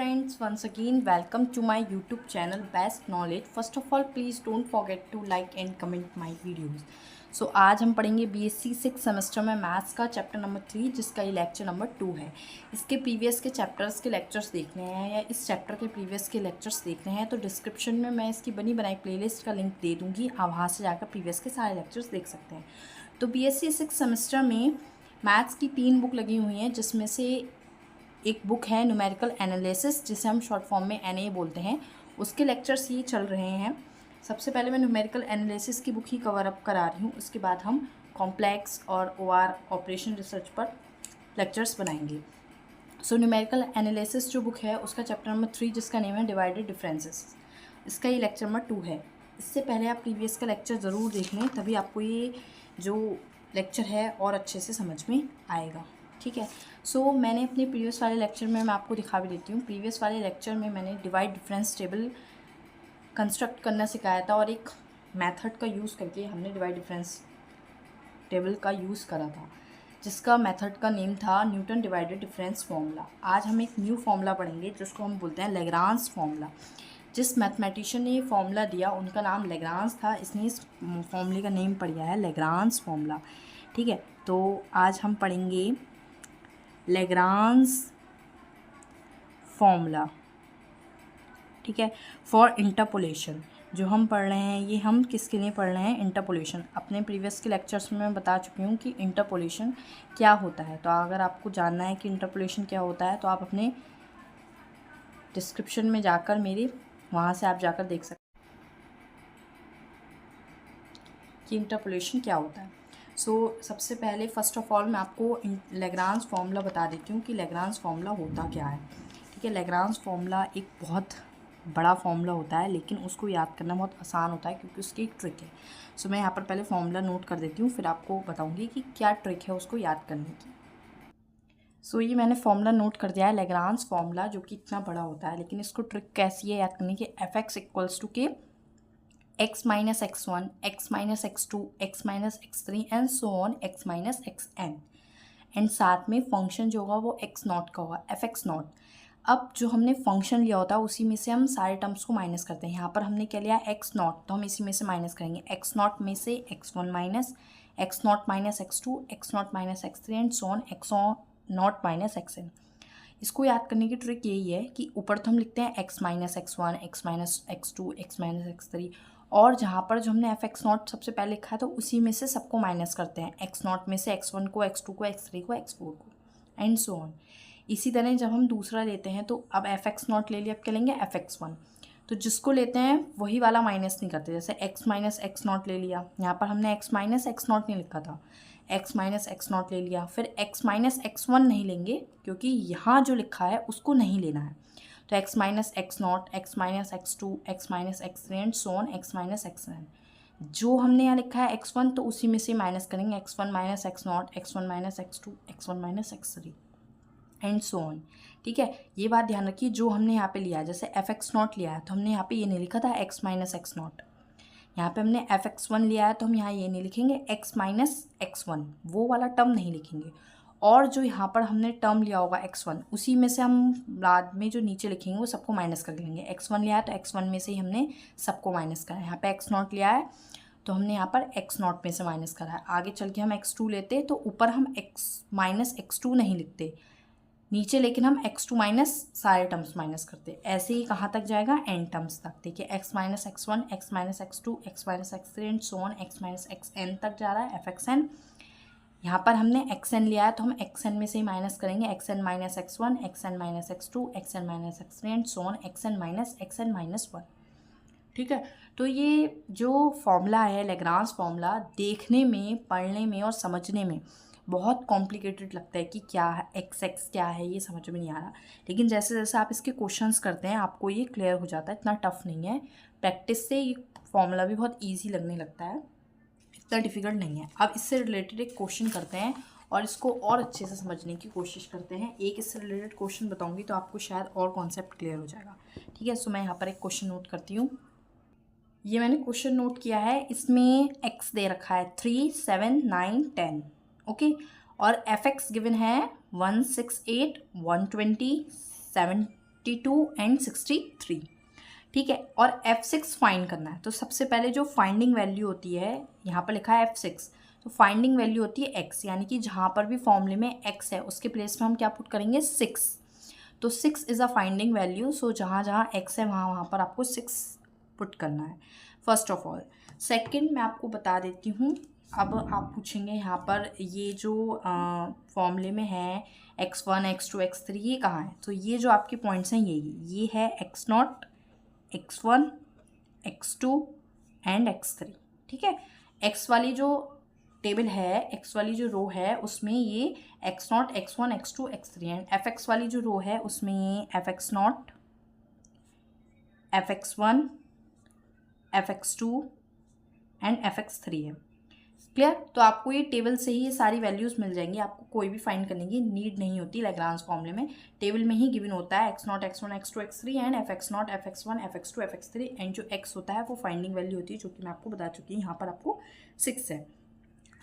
friends, once again welcome to my YouTube channel Best Knowledge. First of all, please don't forget to like and comment my videos. So आज हम पढ़ेंगे BSc 6 semester में maths का chapter number 3, जिसका ये lecture number 2 है। इसके previous के चैप्टर्स के लेक्चर्स देखने हैं या इस चैप्टर के प्रीवियस के लेक्चर्स देखने हैं तो डिस्क्रिप्शन में मैं इसकी बनी बनाई प्लेलिस्ट का लिंक दे दूँगी, आप वहाँ से जाकर प्रीवियस के सारे लेक्चर्स देख सकते हैं। तो BSc 6 सेमेस्टर में मैथ्स की 3 बुक लगी हुई हैं, जिसमें से एक बुक है न्यूमेरिकल एनालिसिस, जिसे हम शॉर्ट फॉर्म में NA बोलते हैं। उसके लेक्चर्स ये चल रहे हैं। सबसे पहले मैं न्यूमेरिकल एनालिसिस की बुक ही कवर अप करा रही हूँ, उसके बाद हम कॉम्प्लेक्स और OR ऑपरेशन रिसर्च पर लेक्चर्स बनाएंगे। सो न्यूमेरिकल एनालिसिस जो बुक है उसका चैप्टर नंबर 3, जिसका नेम है डिवाइडेड डिफरेंसेस, इसका ये लेक्चर नंबर 2 है। इससे पहले आप प्रीवियस का लेक्चर ज़रूर देख लें, तभी आपको ये जो लेक्चर है और अच्छे से समझ में आएगा। ठीक है। सो मैंने अपने प्रीवियस वाले लेक्चर में, मैं आपको दिखा भी देती हूँ, प्रीवियस वाले लेक्चर में मैंने डिवाइड डिफरेंस टेबल कंस्ट्रक्ट करना सिखाया था और एक मेथड का यूज़ करके हमने डिवाइड डिफरेंस टेबल का यूज़ करा था, जिसका मेथड का नेम था न्यूटन डिवाइडेड डिफरेंस फार्मूला। आज हम एक न्यू फार्मूला पढ़ेंगे जिसको हम बोलते हैं लैग्रांज फार्मूला। जिस मैथमेटिशियन ने ये फार्मूला दिया उनका नाम लैग्रांज था, इसने इस फार्मूले का नेम पड़ गया है लैग्रांज फार्मूला। ठीक है। तो आज हम पढ़ेंगे लैग्रांज फॉर्मूला। ठीक है। फॉर इंटरपोलेशन जो हम पढ़ रहे हैं, ये हम किसके लिए पढ़ रहे हैं? इंटरपोलेशन। अपने प्रीवियस के लेक्चर्स में मैं बता चुकी हूँ कि इंटरपोलेशन क्या होता है। तो अगर आपको जानना है कि इंटरपोलेशन क्या होता है तो आप अपने डिस्क्रिप्शन में जाकर मेरे वहाँ से आप जाकर देख सकते हैं कि इंटरपोलेशन क्या होता है। सबसे पहले फर्स्ट ऑफ ऑल मैं आपको लैग्रांज फार्मूला बता देती हूँ कि लैग्रांज फार्मूला होता क्या है। ठीक है। लैग्रांज फार्मूला एक बहुत बड़ा फार्मूला होता है, लेकिन उसको याद करना बहुत आसान होता है क्योंकि उसकी एक ट्रिक है। मैं यहाँ पर पहले फार्मूला नोट कर देती हूँ, फिर आपको बताऊँगी कि क्या ट्रिक है उसको याद करने की। ये मैंने फार्मूला नोट कर दिया है लैग्रांज फार्मूला, जो कि इतना बड़ा होता है, लेकिन इसको ट्रिक कैसी है याद करने की? fx इक्वल्स टू के x minus x1, x minus x2, x minus x3 and so on x minus xn। And साथ में फंक्शन जो होगा वो x नॉट का होगा, fx नॉट। अब जो हमने फंक्शन लिया होता है उसी में से हम सारे टर्म्स को माइनस करते हैं। यहाँ पर हमने क्या लिया? x नॉट, तो हम इसी में से माइनस करेंगे। x नॉट में से x1 minus, x not minus x2, x not minus x3 and so on x not minus xn। इसको याद करने की ट्रिक यही है कि ऊपर तो हम लिखते हैं x minus x1, x minus x2, x minus x3, और जहाँ पर जो हमने fx नॉट सबसे पहले लिखा है तो उसी में से सबको माइनस करते हैं। x नॉट में से x1 को, x2 को, x3 को, x4 को एंड सो ऑन। इसी तरह जब हम दूसरा लेते हैं तो अब fx नॉट ले लिया, अब क्या लेंगे? fx1। तो जिसको लेते हैं वही वाला माइनस नहीं करते। जैसे x माइनस x नॉट ले लिया, यहाँ पर हमने x माइनस x नॉट नहीं लिखा था, x माइनस x नॉट ले लिया। फिर x माइनस x1 नहीं लेंगे क्योंकि यहाँ जो लिखा है उसको नहीं लेना है। तो x minus x not, x minus x2, x minus x3 and so on x minus xn। जो हमने यहाँ लिखा है x1 तो उसी में से माइनस करेंगे, x1 minus x not, x1 minus x2, x1 minus x3 and so on. ठीक है। ये बात ध्यान रखिए, जो हमने यहाँ पे लिया है, जैसे fx नॉट लिया है तो हमने यहाँ पे ये नहीं लिखा था x माइनस x नॉट। यहाँ पे हमने fx1 लिया है तो हम यहाँ ये नहीं लिखेंगे x माइनस x1, वो वाला टर्म नहीं लिखेंगे। और जो यहाँ पर हमने टर्म लिया होगा x1, उसी में से हम बाद में जो नीचे लिखेंगे वो सबको माइनस कर लेंगे। x1 लिया है तो x1 में से ही हमने सबको माइनस करा है। यहाँ पे x नॉट लिया है तो हमने यहाँ पर x नॉट में से माइनस करा है। आगे चल के हम x2 लेते तो ऊपर हम x माइनस x2 नहीं लिखते नीचे, लेकिन हम x2 माइनस सारे टर्म्स माइनस करते। ऐसे ही कहाँ तक जाएगा? एन टर्म्स तक। देखिए x minus x1, x minus x2, x minus x3 and so on x minus xn तक जा रहा है fxn। यहाँ पर हमने xn लिया है तो हम xn में से ही माइनस करेंगे, xn minus x1, xn minus x2, xn minus x3 and so on xn minus xn minus 1। ठीक है। तो ये जो फॉर्मूला है लैग्रांज फॉर्मूला, देखने में, पढ़ने में और समझने में बहुत कॉम्प्लिकेटेड लगता है कि क्या है x क्या है, ये समझ में नहीं आ रहा। लेकिन जैसे जैसे आप इसके क्वेश्चंस करते हैं आपको ये क्लियर हो जाता है। इतना टफ नहीं है, प्रैक्टिस से ये फॉर्मूला भी बहुत ईजी लगने लगता है, इतना डिफ़िकल्ट नहीं है। अब इससे रिलेटेड एक क्वेश्चन करते हैं और इसको और अच्छे से समझने की कोशिश करते हैं। एक इससे रिलेटेड क्वेश्चन बताऊँगी तो आपको शायद और कॉन्सेप्ट क्लियर हो जाएगा। ठीक है। मैं यहाँ पर एक क्वेश्चन नोट करती हूँ। ये मैंने क्वेश्चन नोट किया है, इसमें x दे रखा है 3, 7, 9, 10। ओके। और fx गिवन है 168, 120, 7 52 एंड 63, ठीक है। और f6 फाइंड करना है। तो सबसे पहले जो फाइंडिंग वैल्यू होती है, यहाँ पर लिखा है f6, तो फाइंडिंग वैल्यू होती है x, यानी कि जहाँ पर भी फॉर्मूले में x है उसके प्लेस में हम क्या पुट करेंगे, 6। तो 6 इज़ अ फाइंडिंग वैल्यू, सो जहाँ जहाँ x है वहाँ वहाँ पर आपको 6 पुट करना है फर्स्ट ऑफ ऑल। सेकंड मैं आपको बता देती हूँ। अब आप पूछेंगे यहाँ पर ये जो फॉर्मूले में है x1 x2 x3 ये कहाँ है, तो ये जो आपके पॉइंट्स हैं ये है x0 x1 x2 and x3, ठीक है। x वाली जो टेबल है, x वाली जो रो है उसमें ये x0 x1 x2 x3 and fx वाली जो रो है उसमें ये fx0 fx1 fx2 and fx3 है। क्लियर। तो आपको ये टेबल से ही ये सारी वैल्यूज़ मिल जाएंगी, आपको कोई भी फाइंड करने की नीड नहीं होती। लैग्रांज फॉर्मूले में टेबल में ही गिवन होता है x0 x1 x2 x3 and fx0 fx1 fx2 fx3 and जो x होता है वो फाइंडिंग वैल्यू होती है, जो कि मैं आपको बता चुकी हूँ। यहाँ पर आपको 6 है,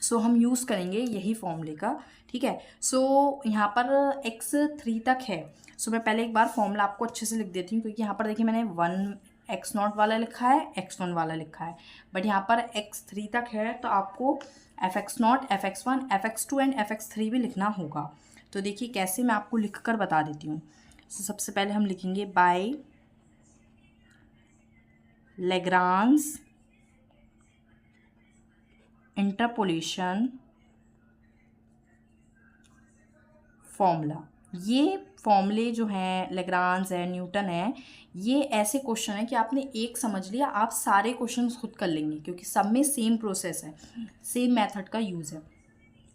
सो हम यूज़ करेंगे यही फॉर्मूले का, ठीक है। सो यहाँ पर x3 तक है। सो मैं पहले एक बार फॉर्मूला आपको अच्छे से लिख देती हूँ, क्योंकि यहाँ पर देखिए मैंने 1 x0 वाला लिखा है, x1 वाला लिखा है, बट यहाँ पर x3 तक है तो आपको fx0 fx1 fx2 and fx3 भी लिखना होगा। तो देखिए कैसे मैं आपको लिख कर बता देती हूँ। तो सबसे पहले हम लिखेंगे बाय लैग्रांज इंटरपोलेशन फॉर्मूला। ये फॉर्मूले जो हैं लैग्रांज है, न्यूटन है, ये ऐसे क्वेश्चन है कि आपने एक समझ लिया आप सारे क्वेश्चन खुद कर लेंगे, क्योंकि सब में सेम प्रोसेस है, सेम मेथड का यूज़ है।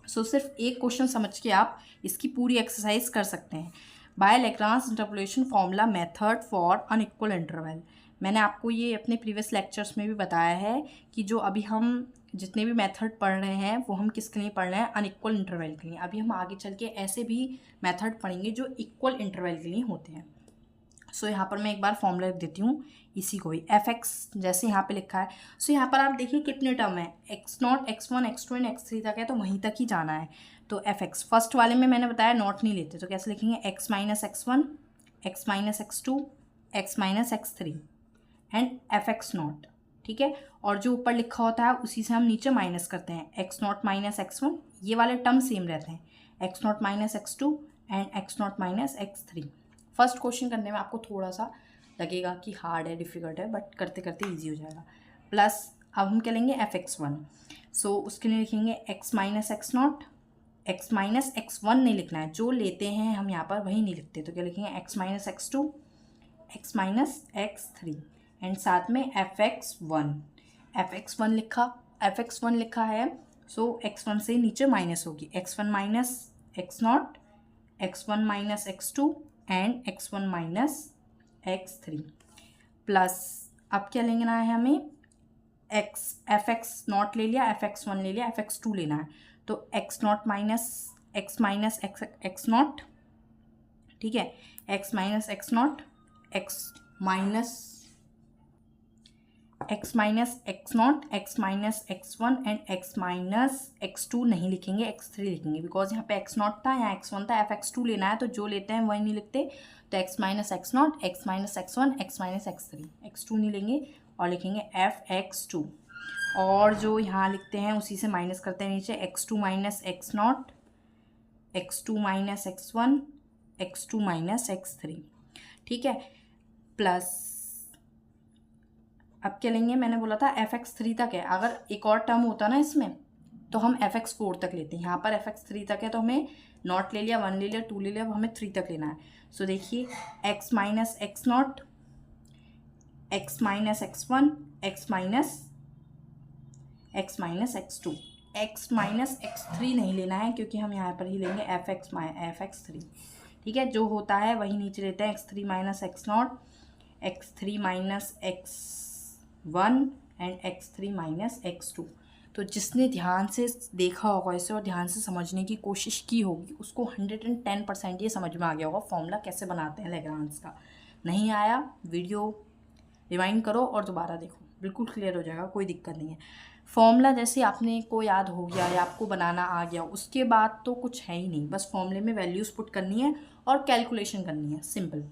सो सिर्फ एक क्वेश्चन समझ के आप इसकी पूरी एक्सरसाइज कर सकते हैं। By Lagrange interpolation formula method for unequal interval. मैंने आपको ये अपने प्रीवियस लेक्चर्स में भी बताया है कि जो अभी हम जितने भी मेथड पढ़ रहे हैं वो हम किसके लिए पढ़ रहे हैं, अनइक्वल इंटरवल के लिए। अभी हम आगे चल के ऐसे भी मेथड पढ़ेंगे जो इक्वल इंटरवल के लिए होते हैं। सो यहाँ पर मैं एक बार फॉर्मूला लिख देती हूँ इसी को ही, fx जैसे यहाँ पे लिखा है। सो यहाँ पर आप देखिए कितने टर्म है, x0 x1 x2 and x3 तक है, तो वहीं तक ही जाना है। तो fx फर्स्ट वाले में मैंने बताया नॉट नहीं लेते, तो कैसे लिखेंगे, x minus x1 x minus x2 x minus x3 and fx0, ठीक है। और जो ऊपर लिखा होता है उसी से हम नीचे माइनस करते हैं, x0 माइनस x1, ये वाले टर्म सेम रहते हैं, x0 minus x2 and x0 minus x3। First question करने में आपको थोड़ा सा लगेगा कि हार्ड है, डिफ़िकल्ट है, बट करते करते ईजी हो जाएगा। प्लस अब हम क्या लेंगे, fx1। सो उसके लिए लिखेंगे x minus x0, x minus x1 नहीं लिखना है, जो लेते हैं हम यहाँ पर वही नहीं लिखते। तो क्या लिखेंगे, x minus x2 x minus x3 and साथ में fx1 लिखा है। सो x1 से नीचे माइनस होगी, x1 minus x0 x1 minus x2 and x1 minus x3 plus अब क्या लेना है हमें, fx0 ले लिया, fx1 ले लिया, fx2 लेना है। तो x0 minus x minus x0, ठीक है, x minus x0 x minus x0 x minus x1 and x minus x2 नहीं लिखेंगे, x3 लिखेंगे, बिकॉज यहाँ पे x0 था, यहाँ x1 था, fx2 लेना है, तो जो लेते हैं वही नहीं लिखते। तो x minus x0 x minus x1 x minus x3, x2 नहीं लेंगे और लिखेंगे fx2। और जो यहाँ लिखते हैं उसी से माइनस करते हैं नीचे, x2 minus x0 x2 minus x1 x2 minus x3, ठीक है। प्लस अब क्या लेंगे, मैंने बोला था fx3 तक है, अगर एक और टर्म होता ना इसमें तो हम fx4 तक लेते हैं। यहाँ पर fx3 तक है तो हमें नॉट ले लिया, 1 ले लिया, 2 ले लिया, अब हमें 3 तक लेना है। सो देखिए x minus x0 x minus x1 x minus x2, x minus x3 नहीं लेना है, क्योंकि हम यहाँ पर ही लेंगे fx3, ठीक है। जो होता है वही नीचे लेते हैं, x3 minus x0 x3 minus x1 and x3 minus x2। तो जिसने ध्यान से देखा होगा इसे और ध्यान से समझने की कोशिश की होगी उसको 110% ये समझ में आ गया होगा फॉर्मूला कैसे बनाते हैं लैग्रांज का। नहीं आया, वीडियो रिवाइंड करो और दोबारा देखो, बिल्कुल क्लियर हो जाएगा, कोई दिक्कत नहीं है। फॉर्मूला जैसे आपने को याद हो गया या आपको बनाना आ गया, उसके बाद तो कुछ है ही नहीं, बस फॉर्मूले में वैल्यूज़ पुट करनी है और कैलकुलेशन करनी है, सिंपल।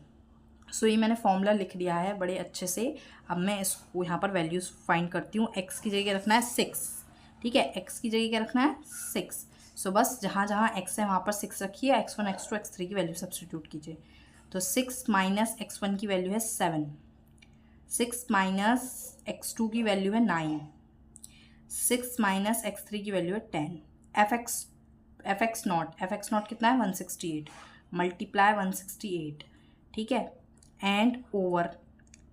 सो ये मैंने फॉर्मूला लिख लिया है बड़े अच्छे से। अब मैं इसको यहाँ पर वैल्यूज़ फाइंड करती हूँ। एक्स की जगह रखना है 6, ठीक है, एक्स की जगह क्या रखना है 6। सो बस जहाँ जहाँ एक्स है वहाँ पर 6 रखिए, x1 x2 x3 की वैल्यू सब्सटीट्यूट कीजिए। तो 6 माइनस x1 की वैल्यू है 7, 6 माइनस x2 की वैल्यू है 9, 6 माइनस x3 की वैल्यू है 10। एफ एक्स नॉट कितना है 168, मल्टीप्लाई 168, ठीक है, एंड ओवर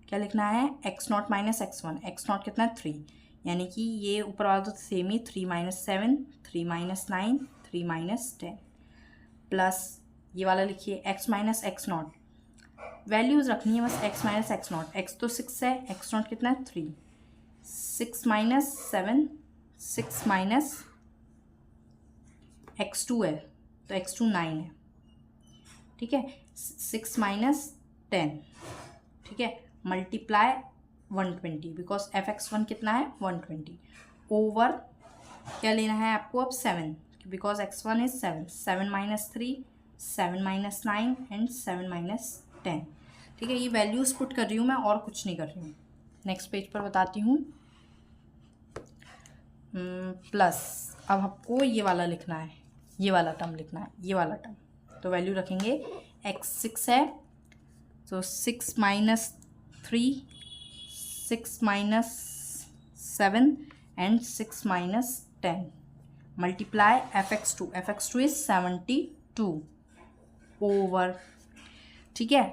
क्या लिखना है x not minus x not कितना है 3, यानी कि ये ऊपर वाला तो सेम ही 3 माइनस 7, 3 माइनस 9, 3 माइनस 10, प्लस ये वाला लिखिए x minus x not, values रखनी है बस x minus x not. X तो 6 है, एक्स नॉट कितना है 3, 6 माइनस 7, 6 माइनस x2 है तो x2 9 है, ठीक है, 6 माइनस 10, ठीक है, मल्टीप्लाई 120 बिकॉज fx1 कितना है 120, ओवर क्या लेना है आपको अब 7 because x1 is 7, 7 minus 3, 7 minus 9 and 7 minus 10, ठीक है। ये वैल्यूज़ पुट कर रही हूँ मैं और कुछ नहीं कर रही हूँ। नेक्स्ट पेज पर बताती हूँ। प्लस अब आपको ये वाला लिखना है, ये वाला टर्म लिखना है, ये वाला टर्म, तो वैल्यू रखेंगे x6 है तो 6 minus 3, 6 minus 7 and 6 minus 10, multiply fx2 is 72 over, ठीक है,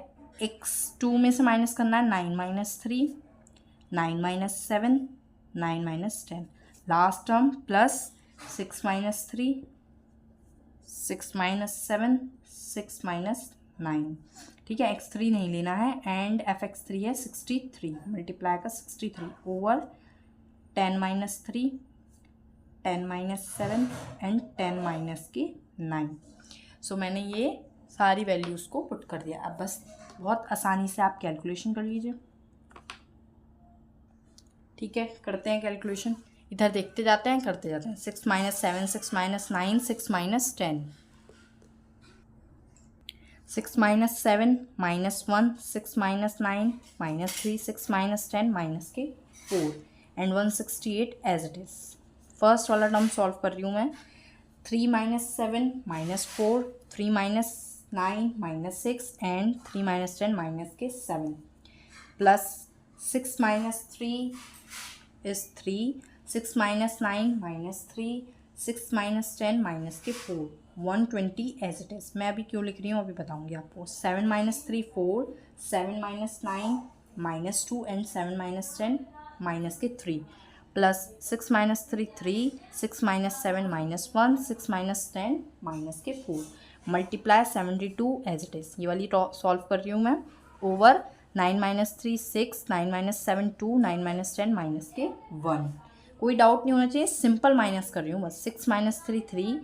x2 में से माइनस करना है 9 minus 3, 9 minus 7, 9 minus 10, last term plus 6 minus 3, 6 minus 7, 6 minus 9, ठीक है, x3 नहीं लेना है एंड fx3 है 63, मल्टीप्लाई का 63 over 10 minus 3, 10 minus 7 and 10 minus के 9। सो मैंने ये सारी वैल्यूज़ को पुट कर दिया। अब बस बहुत आसानी से आप कैलकुलेशन कर लीजिए, ठीक है, करते हैं कैलकुलेशन, इधर देखते जाते हैं करते जाते हैं। 6 minus 7, 6 minus 9, 6 minus 10, 6 minus 7 minus 1, 6 minus 9 minus 3, 6 minus 10 minus के 4 and 168 as it is. First वाला टर्म सॉल्व कर रही हूँ मैं। 3 minus 7 minus 4, 3 minus 9 minus 6 and 3 minus 10 minus के 7, plus 6 minus 3 is 3, 6 minus 9 minus 3, 6 minus 10 minus के 4, 120 as it is। मैं अभी क्यों लिख रही हूँ अभी बताऊँगी आपको। 7 minus 3 4, 7 minus 9 minus 2 and 7 minus 10 minus के 3, plus 6 minus 3 3, 6 minus 7 minus 1, 6 minus 10 minus के 4, मल्टीप्लाई 72 as it is। ये वाली सॉल्व कर रही हूँ मैं, over 9 minus 3 6, 9 minus 7 2, 9 minus 10 minus के 1। कोई डाउट नहीं होना चाहिए, सिंपल माइनस कर रही हूँ बस। 6 minus 3 3,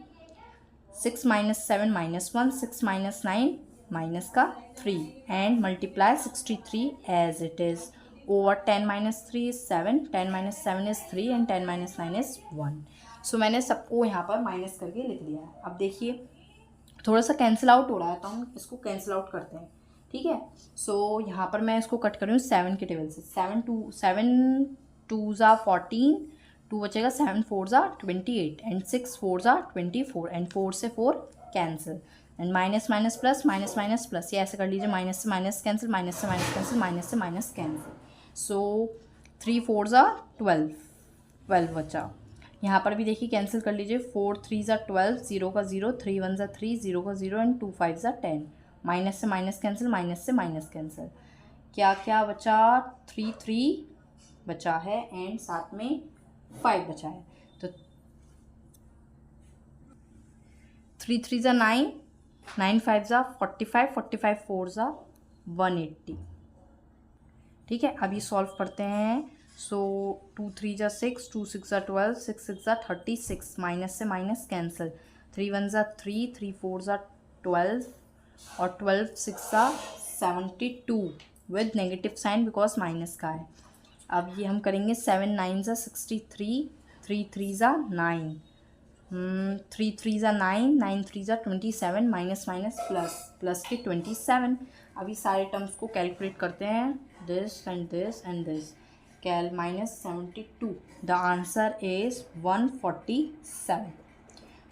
6 minus 7 minus 1, 6 minus 9 minus का 3 and multiply 63 as it is, over 10 minus 3 is 7, 10 minus 7 is 3 and 10 minus 9 is 1। So मैंने सबको यहाँ पर माइनस करके लिख दिया है। अब देखिए थोड़ा सा कैंसिल आउट हो रहा है तो हम इसको कैंसिल आउट करते हैं, ठीक है। सो यहाँ पर मैं इसको कट कर रही हूँ 7 के टेबल से। 7 2 ज़ा 14, 2 बचेगा, 7 4 ज़ा 28 एंड 6 4 ज़ा 24 एंड 4 से 4 cancel and minus minus plus minus minus plus, ये ऐसे कर लीजिए, माइनस से माइनस कैंसिल, माइनस से माइनस कैंसिल, माइनस से माइनस कैंसिल। सो 3 4 ज़ा 12, 12 बचा। यहाँ पर भी देखिए कैंसिल कर लीजिए, 4 3 ज़ा 12, 0 का 0, 3 1 ज़ा 3, 0 का 0 एंड 2 5 ज़ा 10, माइनस से माइनस कैंसिल, माइनस से माइनस कैंसिल, क्या क्या बचा 3 3 बचा है एंड साथ में 5 बचा है, तो 3 3 ज़ा 9, 9 5 ज़ा 45, 45 4 ज़ा 180, ठीक है। अभी सॉल्व करते हैं। सो 2 3 ज़ा 6, 2 6 ज़ा 12, 6 6 ज़ा 36, माइनस से माइनस कैंसिल, 3 1 ज़ा 3, 3 4 ज़ा 12 और 12 6 ज़ा 72 with negative sign because minus का है। अब ये हम करेंगे 7 9 ज़ा 63, 3 3 ज़ा 9, 3 3 ज़ा 9, 9 3 ज़ा 27, माइनस माइनस प्लस, प्लस के 27, अभी सारे टर्म्स को कैलकुलेट करते हैं, this and this and this, कैल -72, द आंसर इज़ 147।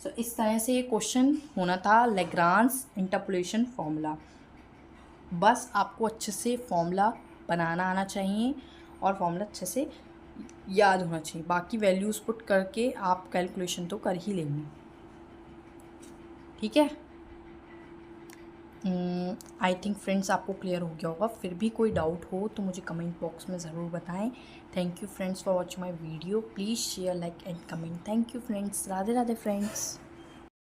सो इस तरह से ये क्वेश्चन होना था, लैग्रांज इंटरपोलेशन फॉर्मूला। बस आपको अच्छे से फॉर्मूला बनाना आना चाहिए और फॉर्मूला अच्छे से याद होना चाहिए, बाकी वैल्यूज़ पुट करके आप कैलकुलेशन तो कर ही लेंगे, ठीक है। आई थिंक फ्रेंड्स आपको क्लियर हो गया होगा। फिर भी कोई डाउट हो तो मुझे कमेंट बॉक्स में ज़रूर बताएं। Thank you friends for watching my video, please share, like and comment. Thank you friends, Radhe Radhe friends.